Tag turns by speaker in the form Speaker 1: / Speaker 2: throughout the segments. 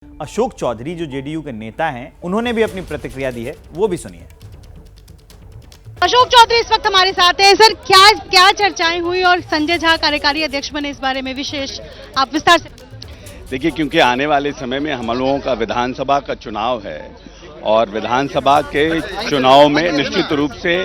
Speaker 1: अशोक चौधरी जो जेडीयू के नेता हैं, उन्होंने भी अपनी प्रतिक्रिया दी है, वो भी सुनिए।
Speaker 2: अशोक चौधरी इस वक्त हमारे साथ हैं। सर, क्या चर्चाएं हुई और संजय झा कार्यकारी अध्यक्ष बने, इस बारे में विशेष आप विस्तार से।
Speaker 3: देखिए, क्योंकि आने वाले समय में हम लोगों का विधानसभा का चुनाव है और विधानसभा के चुनाव में निश्चित रूप से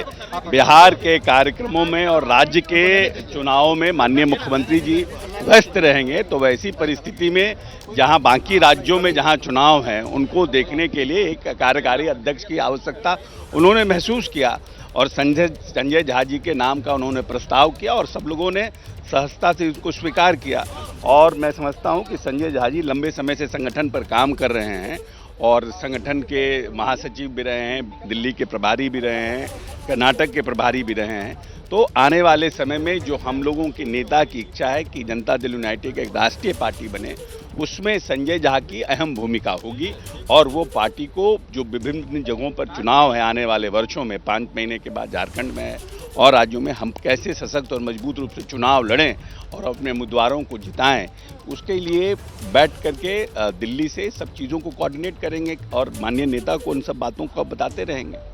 Speaker 3: बिहार के कार्यक्रमों में और राज्य के चुनावों में माननीय मुख्यमंत्री जी व्यस्त रहेंगे। तो वैसी परिस्थिति में जहां बाकी राज्यों में जहां चुनाव हैं, उनको देखने के लिए एक कार्यकारी अध्यक्ष की आवश्यकता उन्होंने महसूस किया और संजय झा जी के नाम का उन्होंने प्रस्ताव किया और सब लोगों ने सहजता से इसको स्वीकार किया। और मैं समझता हूं कि संजय झा जी लंबे समय से संगठन पर काम कर रहे हैं और संगठन के महासचिव भी रहे हैं, दिल्ली के प्रभारी भी रहे हैं, कर्नाटक के प्रभारी भी रहे हैं। तो आने वाले समय में जो हम लोगों के नेता की इच्छा है कि जनता दल यूनाइटेड एक राष्ट्रीय पार्टी बने, उसमें संजय झा की अहम भूमिका होगी और वो पार्टी को जो विभिन्न जगहों पर चुनाव है आने वाले वर्षों में, 5 महीने के बाद झारखंड में है और राज्यों में, हम कैसे सशक्त और मजबूत रूप से चुनाव लड़ें और अपने उम्मीदवारों को जिताएं, उसके लिए बैठ करके दिल्ली से सब चीज़ों को कोऑर्डिनेट करेंगे और माननीय नेता को उन सब बातों को बताते रहेंगे।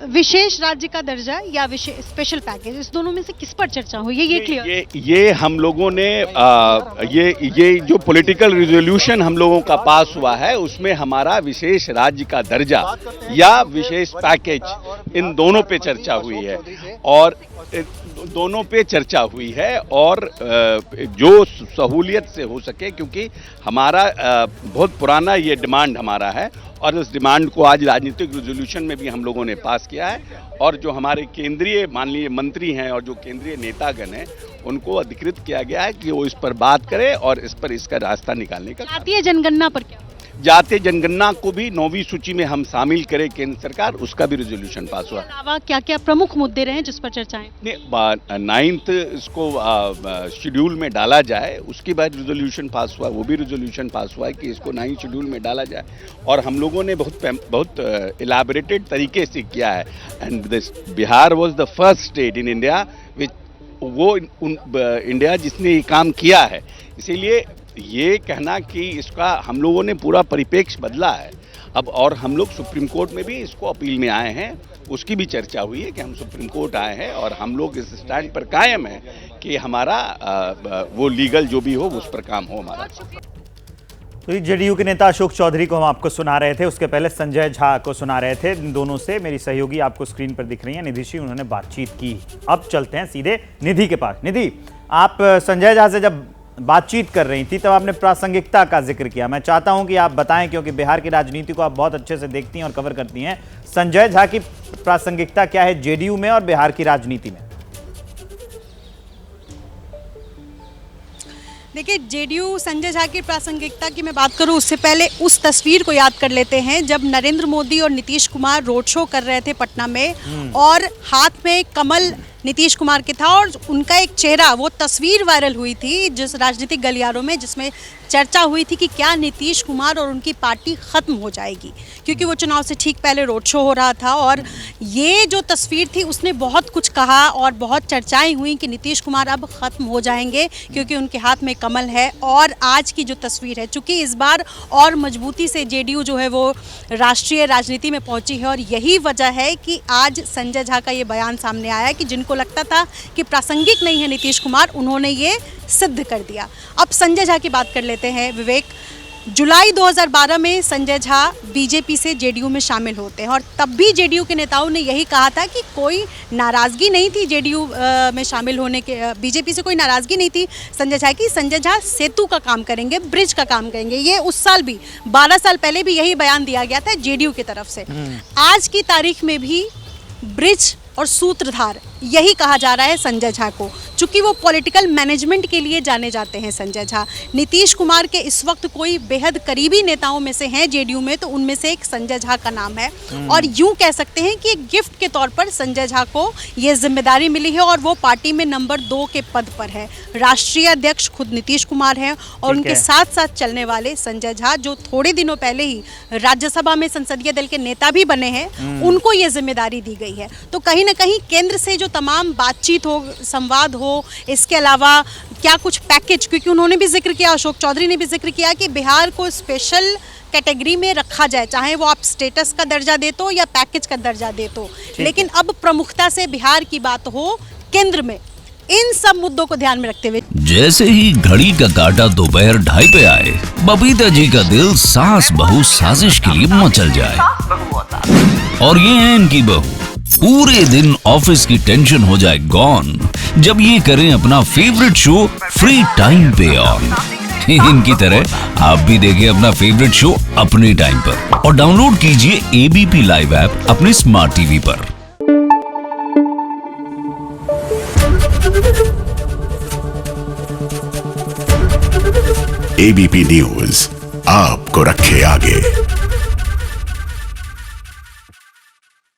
Speaker 2: विशेष राज्य का दर्जा या विशेष स्पेशल पैकेज, इस दोनों में से किस पर चर्चा हुई है, ये क्लियर?
Speaker 3: ये हम लोगों ने ये जो पॉलिटिकल रिजोल्यूशन हम लोगों का पास हुआ है, उसमें हमारा विशेष राज्य का दर्जा या विशेष पैकेज, इन दोनों पे चर्चा हुई है और दोनों पे चर्चा हुई है और जो सहूलियत से हो सके, क्योंकि हमारा बहुत पुराना ये डिमांड हमारा है और उस डिमांड को आज राजनीतिक रेजोल्यूशन में भी हम लोगों ने पास किया है और जो हमारे केंद्रीय माननीय मंत्री हैं और जो केंद्रीय नेतागण हैं, उनको अधिकृत किया गया है कि वो इस पर बात करें और इस पर इसका रास्ता निकालने का।
Speaker 2: जातीय जनगणना पर क्या?
Speaker 3: जातीय जनगणना को भी 9वीं सूची में हम शामिल करें केंद्र सरकार, उसका भी रेजोल्यूशन पास हुआ।
Speaker 2: अलावा क्या क्या प्रमुख मुद्दे रहे जिस पर चर्चाएं?
Speaker 3: 9th इसको शेड्यूल में डाला जाए, उसके बाद रेजोल्यूशन पास हुआ, वो भी रेजोल्यूशन पास हुआ है कि इसको 9th शेड्यूल में डाला जाए और हम लोगों ने बहुत इलाबोरेटेड तरीके से किया है। And this Bihar was the first state in India India जिसने ये काम किया है। इसीलिए ये कहना कि इसका हम लोगों ने पूरा परिप्रेक्ष्य बदला है अब, और हम लोग सुप्रीम कोर्ट में भी इसको अपील में आए हैं, उसकी भी चर्चा हुई है कि हम सुप्रीम कोर्ट आए हैं और हम लोग इस स्टैंड पर कायम हैं कि हमारा वो लीगल जो भी हो उस पर काम हो हमारा।
Speaker 1: तो जेडीयू के नेता अशोक चौधरी को हम आपको सुना रहे थे, उसके पहले संजय झा को सुना रहे थे। इन दोनों से मेरी सहयोगी आपको स्क्रीन पर दिख रही हैं, निधि जी, उन्होंने बातचीत की। अब चलते हैं सीधे निधि के पास। निधि, आप संजय झा से जब बातचीत कर रही थी तब आपने प्रासंगिकता का जिक्र किया। मैं चाहता हूं कि आप बताएं, क्योंकि बिहार की राजनीति को आप बहुत अच्छे से देखती हैं और कवर करती हैं। संजय झा की प्रासंगिकता क्या है जेडीयू में और बिहार की राजनीति में?
Speaker 4: देखिए, जेडीयू संजय झा की प्रासंगिकता की मैं बात करूं उससे पहले उस तस्वीर को याद कर लेते हैं जब नरेंद्र मोदी और नीतीश कुमार रोड शो कर रहे थे पटना में और हाथ में कमल नीतीश कुमार के था और उनका एक चेहरा, वो तस्वीर वायरल हुई थी जिस राजनीतिक गलियारों में, जिसमें चर्चा हुई थी कि क्या नीतीश कुमार और उनकी पार्टी ख़त्म हो जाएगी, क्योंकि वो चुनाव से ठीक पहले रोड शो हो रहा था और ये जो तस्वीर थी उसने बहुत कुछ कहा और बहुत चर्चाएं हुई कि नीतीश कुमार अब ख़त्म हो जाएंगे क्योंकि उनके हाथ में कमल है। और आज की जो तस्वीर है, चूँकि इस बार और मजबूती से जेडीयू जो है वो राष्ट्रीय राजनीति में पहुँची है और यही वजह है कि आज संजय झा का ये बयान सामने आया कि जिनको लगता था कि प्रासंगिक नहीं है नीतीश कुमार, उन्होंने ये सिद्ध कर दिया। अब संजय झा की बात कर लेते हैं। विवेक, जुलाई 2012 में संजय झा बीजेपी से जेडीयू में शामिल होते हैं और तब भी जेडीयू के नेताओं ने यही कहा था कि कोई नाराज़गी नहीं थी जेडीयू में शामिल होने के, बीजेपी से कोई नाराज़गी नहीं थी संजय झा की। संजय झा सेतु का काम करेंगे, ब्रिज का काम करेंगे। ये उस साल भी 12 साल पहले भी यही बयान दिया गया था जेडीयू की तरफ से। आज की तारीख में भी ब्रिज और सूत्रधार यही कहा जा रहा है संजय झा को, चूँकि वो पॉलिटिकल मैनेजमेंट के लिए जाने जाते हैं संजय झा। नीतीश कुमार के इस वक्त कोई बेहद करीबी नेताओं में से हैं जेडीयू में, तो उनमें से एक संजय झा का नाम है और यूं कह सकते हैं कि एक गिफ्ट के तौर पर संजय झा को ये जिम्मेदारी मिली है और वो पार्टी में नंबर 2 के पद पर है। राष्ट्रीय अध्यक्ष खुद नीतीश कुमार हैं और उनके साथ साथ चलने वाले संजय झा, जो थोड़े दिनों पहले ही राज्यसभा में संसदीय दल के नेता भी बने हैं, उनको ये जिम्मेदारी दी गई है। तो कहीं ना कहीं केंद्र से जो जो तमाम बातचीत हो, संवाद हो, इसके अलावा क्या कुछ पैकेज, क्योंकि उन्होंने भी जिक्र किया, अशोक चौधरी ने भी जिक्र किया कि बिहार को स्पेशल कैटेगरी में रखा जाए, चाहे वो आप स्टेटस का दर्जा दे तो या पैकेज का दर्जा दे तो, लेकिन अब प्रमुखता से बिहार की बात हो केंद्र में, इन सब मुद्दों को ध्यान में रखते हुए।
Speaker 5: जैसे ही घड़ी का काटा दोपहर 2:30 पे आए, बबीता जी का दिल सास बहू साजिश के लिए मचल जाए। और ये है इनकी बहू, पूरे दिन ऑफिस की टेंशन हो जाए गॉन जब ये करें अपना फेवरेट शो फ्री टाइम पे ऑन। इनकी तरह आप भी देखिए अपना फेवरेट शो अपने टाइम पर और डाउनलोड कीजिए एबीपी लाइव ऐप अपने स्मार्ट टीवी पर।
Speaker 6: एबीपी न्यूज आपको रखे आगे।